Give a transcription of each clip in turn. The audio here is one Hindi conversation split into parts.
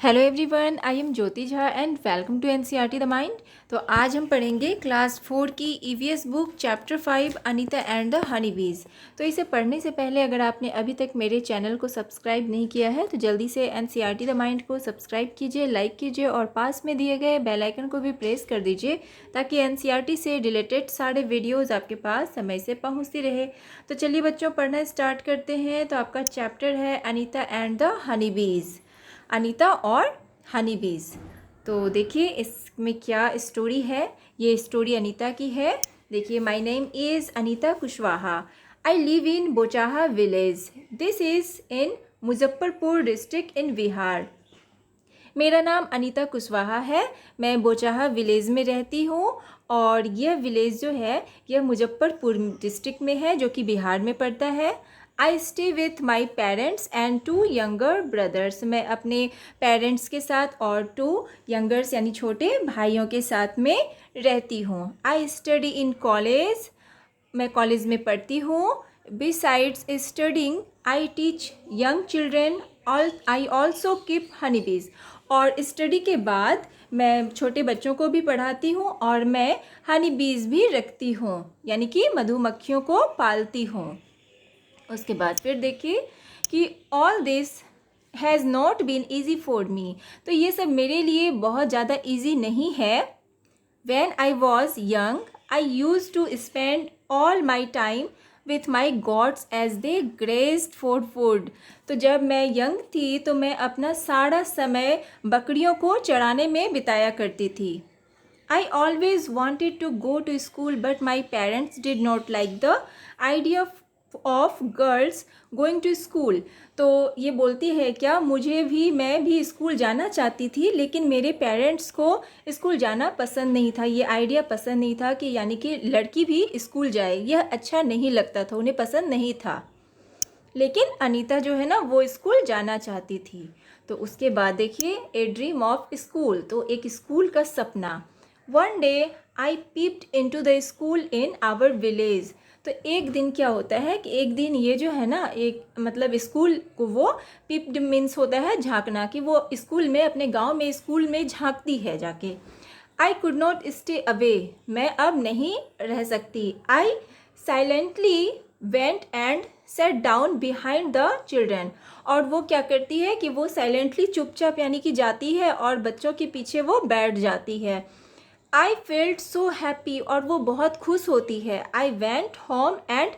Hello everyone, I am Jyoti Jha and welcome to NCERT the mind. तो आज हम पढ़ेंगे क्लास 4 की EVS book chapter 5 Anita and the honey bees. तो इसे पढ़ने से पहले अगर आपने अभी तक मेरे चैनल को सब्सक्राइब नहीं किया है तो जल्दी से एनसीईआरटी द माइंड को सब्सक्राइब कीजिए, लाइक कीजिए और पास में दिए गए बेल आइकन को भी प्रेस कर दीजिए ताकि एनसीईआरटी से रिलेटेड सारे वीडियोज़ आपके पास समय से पहुँचती रहे। तो चलिए बच्चों, पढ़ना स्टार्ट करते हैं। तो आपका चैप्टर है अनीता एंड द हनी बीज, अनीता और हनी बीज। तो देखिए इसमें क्या स्टोरी है। ये स्टोरी अनीता की है। देखिए, my name is Anita Kushwaha. I live in Bochaha village. This is in Muzaffarpur district in Bihar. मेरा नाम अनीता कुशवाहा है। मैं बोचाहा विलेज में रहती हूँ और यह विलेज जो है यह मुजफ्फरपुर डिस्ट्रिक्ट में है जो कि बिहार में पड़ता है। I stay with my parents and 2 younger brothers. मैं अपने पेरेंट्स के साथ और 2 यंगर्स यानी छोटे भाइयों के साथ में रहती हूँ। I study in college. मैं कॉलेज में पढ़ती हूँ। Besides studying I teach young children. I also keep Honey बीज। और स्टडी के बाद मैं छोटे बच्चों को भी पढ़ाती हूँ और मैं हनी बीज भी रखती हूँ, यानी कि मधुमक्खियों को पालती हूँ। उसके बाद फिर देखिए कि all this has not been easy for me. तो ये सब मेरे लिए बहुत ज़्यादा ईजी नहीं है। When I was young, I used to spend all my time with my goats as they grazed for food. तो जब मैं यंग थी तो मैं अपना सारा समय बकरियों को चराने में बिताया करती थी। I always wanted to go to school but my parents did not like the idea of girls going to school. तो ये बोलती है क्या, मैं भी स्कूल जाना चाहती थी लेकिन मेरे पेरेंट्स को स्कूल जाना पसंद नहीं था। ये आइडिया पसंद नहीं था कि यानी कि लड़की भी स्कूल जाए, यह अच्छा नहीं लगता था, उन्हें पसंद नहीं था। लेकिन अनीता जो है ना वो स्कूल जाना चाहती थी। तो उसके बाद देखिए ए ड्रीम ऑफ स्कूल, तो एक स्कूल का सपना। One day I peeped into the school in our village. तो एक दिन क्या होता है कि एक दिन ये जो है ना, एक मतलब स्कूल को वो पीप्ड मीन्स होता है झांकना, कि वो स्कूल में अपने गांव में स्कूल में झांकती है जाके। I could not stay away. मैं अब नहीं रह सकती। I silently went and set down behind the children. और वो क्या करती है कि वो साइलेंटली चुपचाप यानी कि जाती है और बच्चों के पीछे वो बैठ जाती है। आई फेल्ट सो हैप्पी, और वो बहुत खुश होती है। I went home and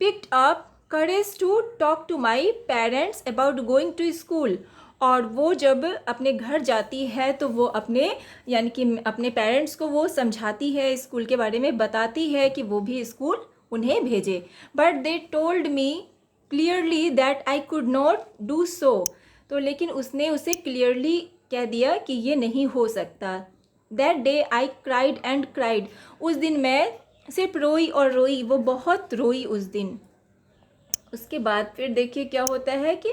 picked up courage to talk to my parents about going to school. और वो जब अपने घर जाती है तो वो अपने यानी कि अपने पेरेंट्स को वो समझाती है, स्कूल के बारे में बताती है कि वो भी स्कूल उन्हें भेजे। But they told me clearly that I could not do सो। तो लेकिन उसने उसे क्लियरली कह दिया कि ये नहीं हो सकता। That day I cried and cried. उस दिन मैं सिर्फ रोई और रोई, वो बहुत रोई उस दिन। उसके बाद फिर देखिए क्या होता है कि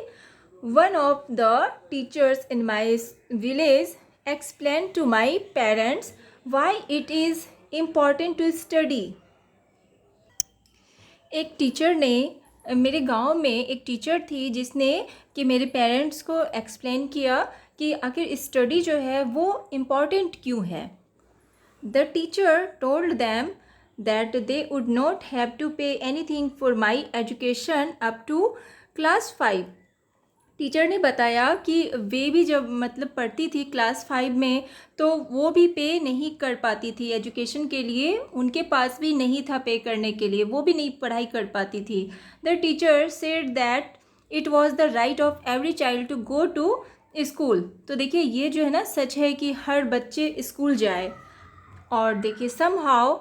one of the teachers in my village explain to my parents why it is important to study. एक टीचर ने, मेरे गांव में एक टीचर थी जिसने कि मेरे पेरेंट्स को एक्सप्लेन किया कि आखिर स्टडी जो है वो इम्पॉर्टेंट क्यों है। The teacher told them that they would not have to pay anything for my education up to class 5। Teacher ने बताया कि वे भी जब मतलब पढ़ती थी क्लास 5 में तो वो भी पे नहीं कर पाती थी एजुकेशन के लिए, उनके पास भी नहीं था पे करने के लिए, वो भी नहीं पढ़ाई कर पाती थी। The teacher said that it was the right of every child to go to school. तो देखिए ये जो है ना सच है कि हर बच्चे स्कूल जाए। और देखिए somehow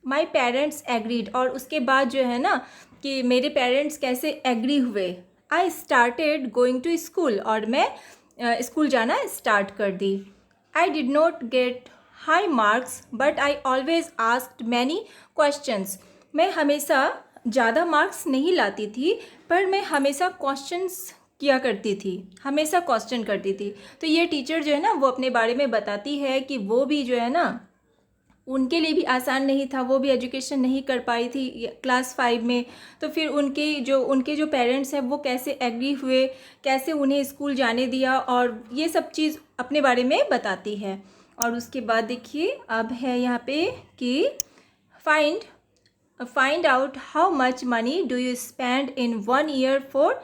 my parents agreed. और उसके बाद जो है ना कि मेरे पेरेंट्स कैसे एग्री हुए। I started going to school, और मैं स्कूल जाना स्टार्ट कर दी। I did not get high marks but I always asked many questions. मैं हमेशा ज़्यादा मार्क्स नहीं लाती थी पर मैं हमेशा क्वेश्चंस किया करती थी, हमेशा क्वेश्चन करती थी। तो ये टीचर जो है ना वो अपने बारे में बताती है कि वो भी जो है ना उनके लिए भी आसान नहीं था, वो भी एजुकेशन नहीं कर पाई थी क्लास 5 में। तो फिर उनके जो पेरेंट्स हैं वो कैसे एग्री हुए, कैसे उन्हें स्कूल जाने दिया, और ये सब चीज़ अपने बारे में बताती है। और उसके बाद देखिए अब है यहाँ पे कि find out how much money do you spend in 1 year for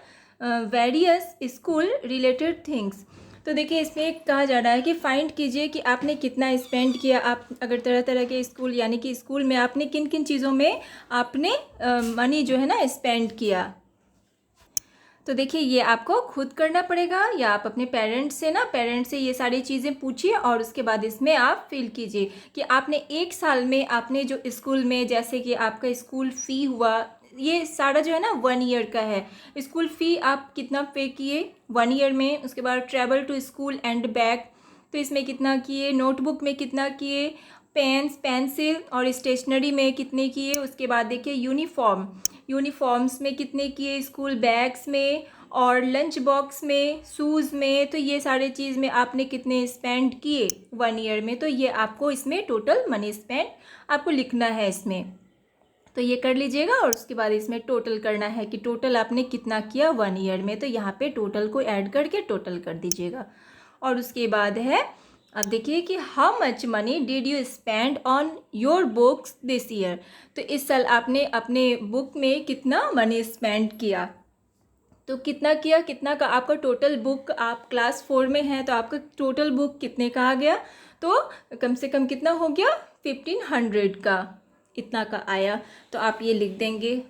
various school related things. तो देखिए इसमें कहा जा रहा है कि फाइंड कीजिए कि आपने कितना स्पेंड किया, आप अगर तरह तरह के स्कूल यानी कि स्कूल में आपने किन किन चीज़ों में आपने मनी जो है ना स्पेंड किया। तो देखिए ये आपको खुद करना पड़ेगा, या आप अपने पेरेंट्स से ये सारी चीज़ें पूछिए और उसके बाद इसमें आप फिल कीजिए कि आपने एक साल में आपने जो स्कूल में, जैसे कि आपका स्कूल फ़ी हुआ, ये सारा जो है ना 1 year का है, स्कूल फ़ी आप कितना पे किए 1 year में। उसके बाद travel to school and back, तो इसमें कितना किए, नोटबुक में कितना किए, पेन्स पेंसिल और स्टेशनरी में कितने किए। उसके बाद देखिए यूनिफॉर्म्स में कितने किए, स्कूल बैग्स में और लंच बॉक्स में, शूज़ में, तो ये सारे चीज़ में आपने कितने स्पेंड किए 1 year में। तो ये आपको इसमें टोटल मनी स्पेंड आपको लिखना है इसमें। तो ये कर लीजिएगा और उसके बाद इसमें टोटल करना है कि टोटल आपने कितना किया 1 year में। तो यहाँ पे टोटल को ऐड करके टोटल कर दीजिएगा। और उसके बाद है अब देखिए कि how much money did you spend on your books this year. तो इस साल आपने अपने बुक में कितना मनी स्पेंड किया। तो कितना किया, कितना का आपका टोटल बुक, आप क्लास 4 में हैं तो आपका टोटल बुक कितने का आ गया, तो कम से कम कितना हो गया 1500 का, इतना का आया। तो आप ये लिख देंगे।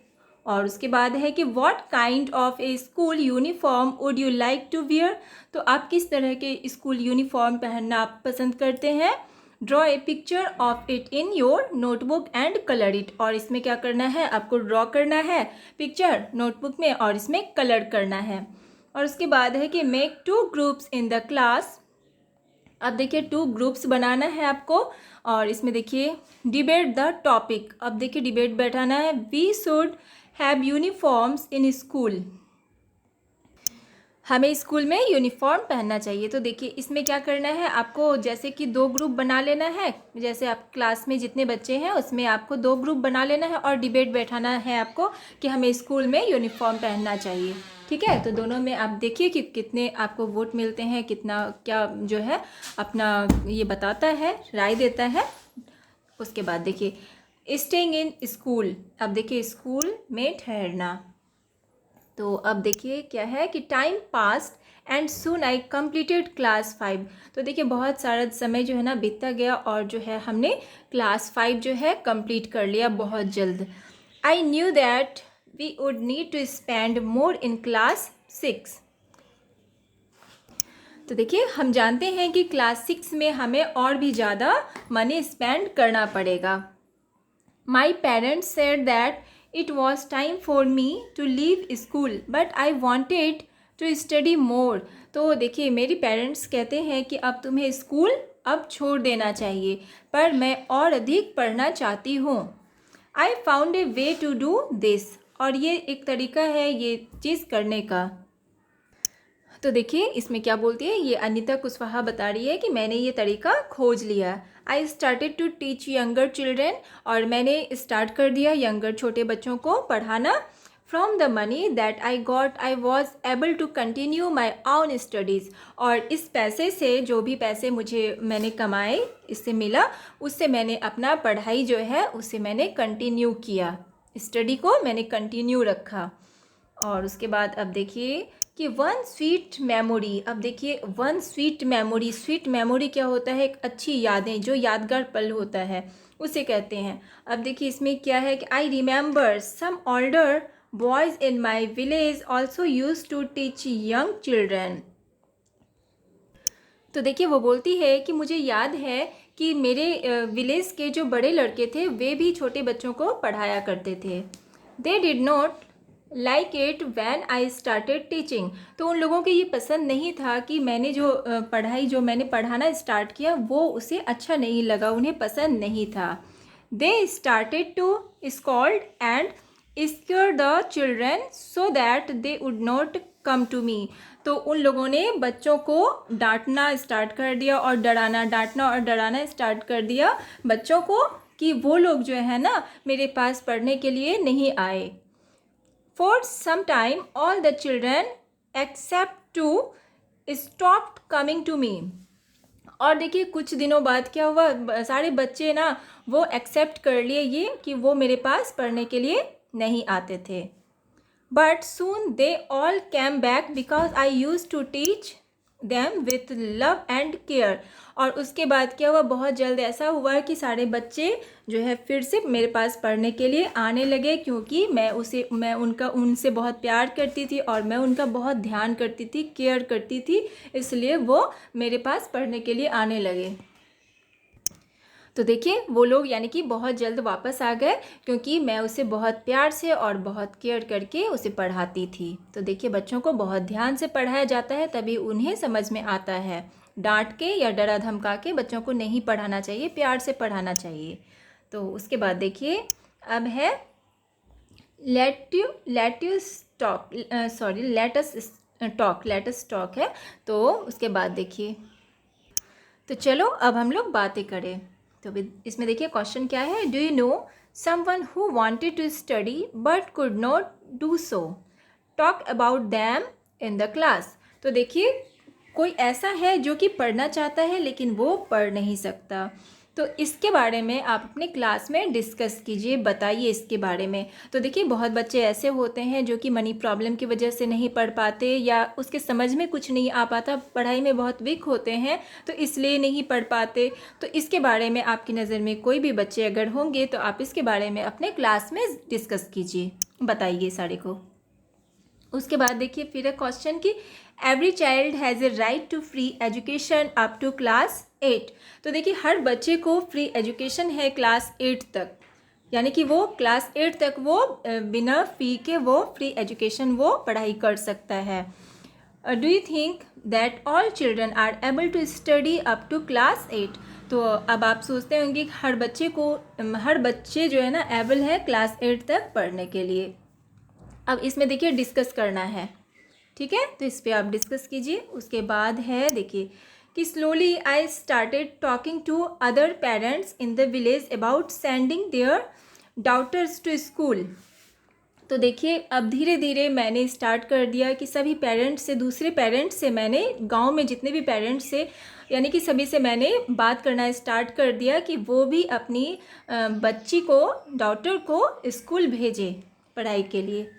और उसके बाद है कि what kind of a school uniform would you like to wear. तो आप किस तरह के स्कूल यूनिफॉर्म पहनना आप पसंद करते हैं। Draw a picture of it in your notebook and colour it. और इसमें क्या करना है, आपको ड्रॉ करना है पिक्चर नोटबुक में और इसमें कलर करना है। और उसके बाद है कि make 2 groups in the class. अब देखिए 2 ग्रुप्स बनाना है आपको। और इसमें देखिए डिबेट द टॉपिक। अब देखिए डिबेट बैठाना है, we should have uniforms in school. हमें स्कूल में यूनिफॉर्म पहनना चाहिए। तो देखिए इसमें क्या करना है आपको, जैसे कि 2 ग्रुप बना लेना है, जैसे आप क्लास में जितने बच्चे हैं उसमें आपको 2 ग्रुप बना लेना है और डिबेट बैठाना है आपको कि हमें स्कूल में यूनिफॉर्म पहनना चाहिए। ठीक है, तो दोनों में आप देखिए कि कितने आपको वोट मिलते हैं, कितना क्या जो है अपना ये बताता है, राय देता है। उसके बाद देखिए स्टेइंग इन स्कूल। अब देखिए स्कूल में ठहरना। तो अब देखिए क्या है कि time past and soon I completed class 5। तो देखिए बहुत सारा समय जो है ना बीतता गया और जो है हमने क्लास 5 जो है कंप्लीट कर लिया बहुत जल्द। I knew that we would need to spend more in class 6। तो देखिए हम जानते हैं कि क्लास 6 में हमें और भी ज़्यादा मनी स्पेंड करना पड़ेगा। My parents said that it was time for me to leave school, but I wanted to study more. तो देखिए मेरी पेरेंट्स कहते हैं कि अब तुम्हें स्कूल अब छोड़ देना चाहिए, पर मैं और अधिक पढ़ना चाहती हूँ। I found a way to do this. और ये एक तरीका है ये चीज़ करने का। तो देखिए इसमें क्या बोलती है, ये अनीता कुशवाहा बता रही है कि मैंने ये तरीका खोज लिया। I started to teach younger children. और मैंने स्टार्ट कर दिया यंगर छोटे बच्चों को पढ़ाना। From the money that I got I was able to continue my own studies. और इस पैसे से, जो भी पैसे मैंने कमाए, इससे मिला, उससे मैंने अपना पढ़ाई जो है उसे मैंने कंटिन्यू किया, स्टडी को मैंने कंटिन्यू रखा। और उसके बाद अब देखिए कि 1 स्वीट मेमोरी। अब देखिए 1 स्वीट मेमोरी क्या होता है, एक अच्छी यादें, जो यादगार पल होता है उसे कहते हैं। अब देखिए इसमें क्या है कि I remember some older boys in my village also use to teach young children. तो देखिए वो बोलती है कि मुझे याद है कि मेरे विलेज के जो बड़े लड़के थे वे भी छोटे बच्चों को पढ़ाया करते थे। They did not like it when I started teaching. तो उन लोगों को ये पसंद नहीं था कि मैंने जो मैंने पढ़ाना स्टार्ट किया वो उसे अच्छा नहीं लगा, उन्हें पसंद नहीं था। They started to scold and scare the children so that they would not come to me. तो उन लोगों ने बच्चों को डांटना स्टार्ट कर दिया और डांटना और डराना स्टार्ट कर दिया बच्चों को कि वो लोग जो है ना मेरे पास पढ़ने के लिए नहीं आए। For some time all the children except two stopped coming to me। और देखिए कुछ दिनों बाद क्या हुआ, सारे बच्चे ना वो एक्सेप्ट कर लिए ये कि वो मेरे पास पढ़ने के लिए नहीं आते थे। But soon they all came back because I used to teach them with love and care। और उसके बाद क्या हुआ, बहुत जल्द ऐसा हुआ कि सारे बच्चे जो है फिर से मेरे पास पढ़ने के लिए आने लगे, क्योंकि मैं उनसे बहुत प्यार करती थी और मैं उनका बहुत ध्यान करती थी, केयर करती थी, इसलिए वो मेरे पास पढ़ने के लिए आने लगे। तो देखिए वो लोग यानी कि बहुत जल्द वापस आ गए, क्योंकि मैं उसे बहुत प्यार से और बहुत केयर करके उसे पढ़ाती थी। तो देखिए बच्चों को बहुत ध्यान से पढ़ाया जाता है, तभी उन्हें समझ में आता है। डांट के या डरा धमका के बच्चों को नहीं पढ़ाना चाहिए, प्यार से पढ़ाना चाहिए। तो उसके बाद देखिए अब है लेट अस टॉक है। तो उसके बाद देखिए, तो चलो अब हम लोग बातें करें। तो इसमें देखिए क्वेश्चन क्या है, do you know someone who wanted to study but could not do so, talk about them in the class. तो देखिए कोई ऐसा है जो कि पढ़ना चाहता है लेकिन वो पढ़ नहीं सकता, तो इसके बारे में आप अपने क्लास में डिस्कस कीजिए, बताइए इसके बारे में। तो देखिए बहुत बच्चे ऐसे होते हैं जो कि मनी प्रॉब्लम की वजह से नहीं पढ़ पाते या उसके समझ में कुछ नहीं आ पाता, पढ़ाई में बहुत वीक होते हैं तो इसलिए नहीं पढ़ पाते। तो इसके बारे में आपकी नज़र में कोई भी बच्चे अगर होंगे तो आप इसके बारे में अपने क्लास में डिस्कस कीजिए, बताइए सारे को। उसके बाद देखिए फिर क्वेश्चन की every child has a right to free education up to class 8। तो देखिए हर बच्चे को फ्री एजुकेशन है क्लास 8 तक, यानी कि वो क्लास 8 तक वो बिना फ़ी के वो फ्री एजुकेशन वो पढ़ाई कर सकता है। Do you think that all children are able to study up to class 8। तो अब आप सोचते होंगे हर बच्चे जो है ना एबल है क्लास 8 तक पढ़ने के लिए। अब इसमें देखिए डिस्कस करना है, ठीक है, तो इस पर आप डिस्कस कीजिए। उसके बाद है देखिए कि slowly I started talking to other parents in the village about sending their daughters to school. तो देखिए अब धीरे धीरे मैंने स्टार्ट कर दिया कि सभी पेरेंट्स से, दूसरे पेरेंट्स से, मैंने गांव में जितने भी पेरेंट्स से यानी कि सभी से मैंने बात करना स्टार्ट कर दिया कि वो भी अपनी बच्ची को, डॉटर को स्कूल भेजे पढ़ाई के लिए।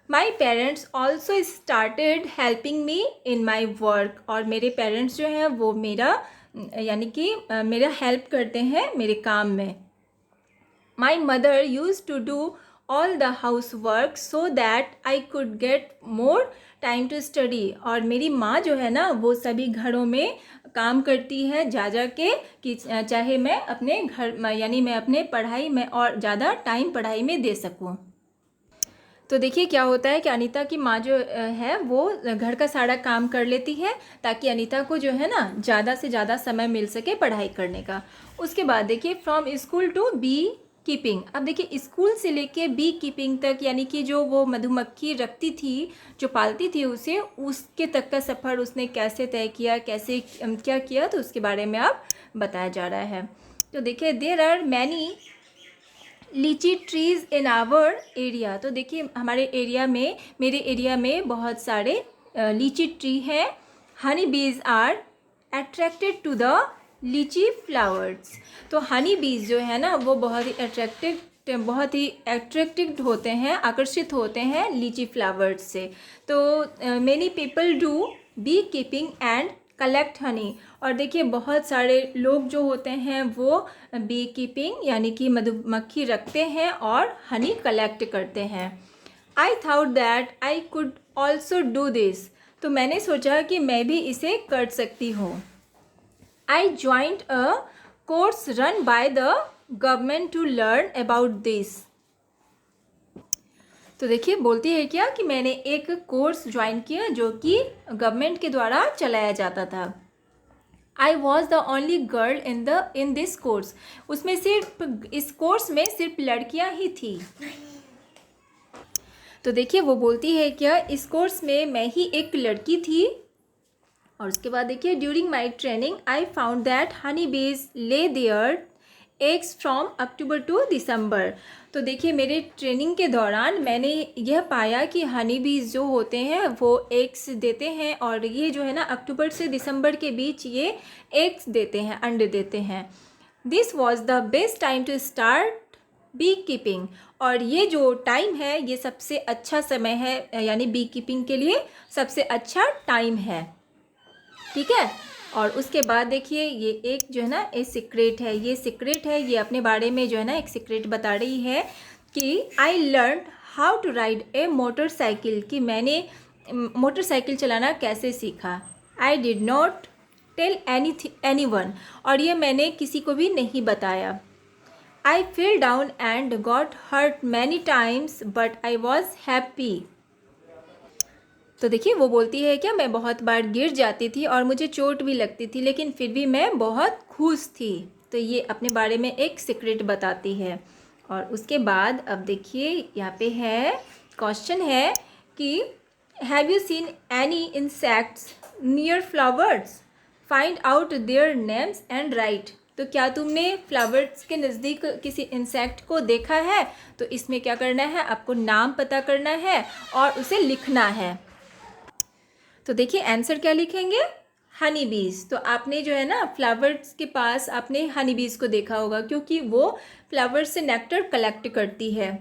My parents also started helping me in my work. और मेरे पेरेंट्स जो हैं वो मेरा यानी कि मेरा हेल्प करते हैं मेरे काम में। My mother use to do all the house work so that I could get more time to study. और मेरी माँ जो है ना वो सभी घरों में काम करती है जा के कि चाहे मैं अपने घर यानी मैं अपने पढ़ाई में और ज़्यादा टाइम पढ़ाई में दे सकूँ। तो देखिए क्या होता है कि अनीता की माँ जो है वो घर का सारा काम कर लेती है ताकि अनीता को जो है ना ज़्यादा से ज़्यादा समय मिल सके पढ़ाई करने का। उसके बाद देखिए from school to beekeeping. अब देखिए स्कूल से लेके बी कीपिंग तक, यानी कि जो वो मधुमक्खी रखती थी, जो पालती थी उसे, उसके तक का सफ़र उसने कैसे तय किया, कैसे क्या किया, तो उसके बारे में अब बताया जा रहा है। तो देखिए देयर आर मैनी लीची ट्रीज़ इन आवर एरिया। तो देखिए हमारे एरिया में, मेरे एरिया में बहुत सारे लीची ट्री हैं। Honey bees are attracted to the लीची फ्लावर्स। तो हनी बीज जो है ना वो बहुत ही अट्रैक्टिव होते हैं, आकर्षित होते हैं लीची फ्लावर्स से। तो many people do beekeeping and collect honey. और देखिए बहुत सारे लोग जो होते हैं वो बी कीपिंग यानी कि मधुमक्खी रखते हैं और हनी कलेक्ट करते हैं। I thought that I could also do this. तो मैंने सोचा कि मैं भी इसे कर सकती हूँ। I joined a course run by the government to learn about this. तो देखिए बोलती है क्या कि मैंने एक कोर्स ज्वाइन किया जो कि गवर्नमेंट के द्वारा चलाया जाता था। I was the only girl in this course. उसमें सिर्फ, इस कोर्स में सिर्फ लड़कियां ही थी। तो देखिए वो बोलती है क्या, इस कोर्स में मैं ही एक लड़की थी। और उसके बाद देखिए, during my training I found that honey bees lay their eggs from October to December. तो देखिए मेरे ट्रेनिंग के दौरान मैंने यह पाया कि हनी बीज जो होते हैं वो एग्स देते हैं, और ये जो है ना अक्टूबर से दिसंबर के बीच ये एग्स देते हैं, अंडे देते हैं। This was the best time to start beekeeping. और ये जो टाइम है ये सबसे अच्छा समय है, यानी बी कीपिंग के लिए सबसे अच्छा टाइम है। ठीक है। और उसके बाद देखिए ये एक जो है ना ये सीक्रेट है, ये सीक्रेट है, ये अपने बारे में जो है ना एक सीक्रेट बता रही है कि I learn how to ride a motorcycle, कि मैंने मोटरसाइकिल चलाना कैसे सीखा। I did not tell anyone, और ये मैंने किसी को भी नहीं बताया। I fell down and got hurt many times but I was happy. तो देखिए वो बोलती है क्या, मैं बहुत बार गिर जाती थी और मुझे चोट भी लगती थी, लेकिन फिर भी मैं बहुत खुश थी। तो ये अपने बारे में एक सीक्रेट बताती है। और उसके बाद अब देखिए यहाँ पे है क्वेश्चन है कि have you seen any insects near flowers, find out their names and right. तो क्या तुमने फ्लावर्स के नज़दीक किसी इंसेक्ट को देखा है? तो इसमें क्या करना है, आपको नाम पता करना है और उसे लिखना है। तो देखिए आंसर क्या लिखेंगे, हनी बीज। तो आपने जो है ना फ्लावर्स के पास आपने हनी बीज को देखा होगा, क्योंकि वो फ्लावर्स से नेक्टर कलेक्ट करती है।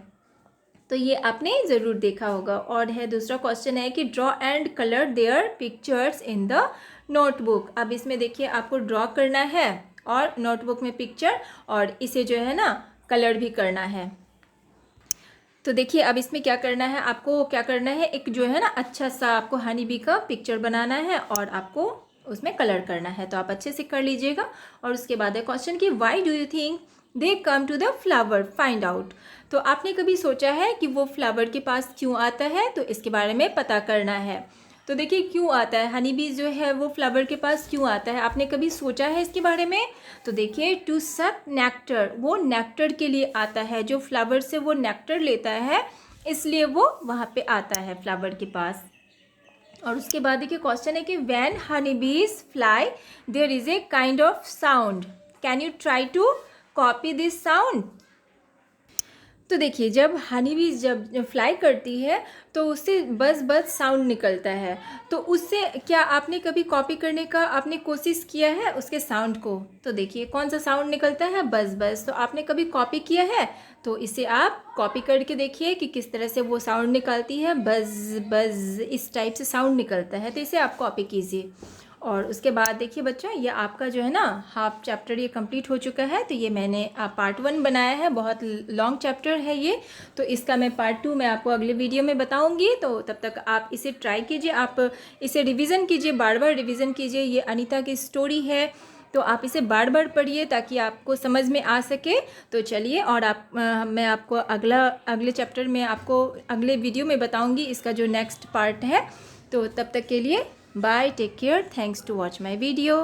तो ये आपने ज़रूर देखा होगा। और है दूसरा क्वेश्चन है कि draw and colour their pictures in the notebook. अब इसमें देखिए आपको ड्रॉ करना है और नोटबुक में पिक्चर, और इसे जो है ना कलर भी करना है। तो देखिए अब इसमें क्या करना है, आपको क्या करना है, एक जो है ना अच्छा सा आपको हनी बी का पिक्चर बनाना है और आपको उसमें कलर करना है। तो आप अच्छे से कर लीजिएगा। और उसके बाद है क्वेश्चन कि why do you think they come to the flower, find out. तो आपने कभी सोचा है कि वो फ्लावर के पास क्यों आता है? तो इसके बारे में पता करना है। तो देखिए क्यों आता है, हनी बी जो है वो फ्लावर के पास क्यों आता है, आपने कभी सोचा है इसके बारे में? तो देखिए टू सक नेक्टर, वो नेक्टर के लिए आता है, जो फ्लावर से वो नेक्टर लेता है, इसलिए वो वहाँ पे आता है फ्लावर के पास। और उसके बाद देखिए क्वेश्चन है कि when honey bees fly there is a kind of sound, can you try to copy this sound. तो देखिए जब हनी बीज जब फ्लाई करती है तो उससे बज़ बज़ साउंड निकलता है। तो उससे क्या आपने कभी कॉपी करने का आपने कोशिश किया है उसके साउंड को? तो देखिए कौन सा साउंड निकलता है, बज़ बज़। तो आपने कभी कॉपी किया है? तो इसे आप कॉपी करके देखिए कि किस तरह से वो साउंड निकालती है, बज़ बज़ इस टाइप से साउंड निकलता है। तो इसे आप कॉपी कीजिए। और उसके बाद देखिए बच्चों, ये आपका जो है ना हाफ चैप्टर ये कंप्लीट हो चुका है। तो ये मैंने पार्ट 1 बनाया है, बहुत लॉन्ग चैप्टर है ये। तो इसका मैं पार्ट 2 मैं आपको अगले वीडियो में बताऊंगी। तो तब तक आप इसे ट्राई कीजिए, आप इसे रिवीज़न कीजिए, बार बार रिवीज़न कीजिए। ये अनीता की स्टोरी है, तो आप इसे बार बार पढ़िए ताकि आपको समझ में आ सके। तो चलिए, और मैं आपको अगले चैप्टर में आपको अगले वीडियो में बताऊँगी इसका जो नेक्स्ट पार्ट है। तो तब तक के लिए bye, take care, thanks to watch my video.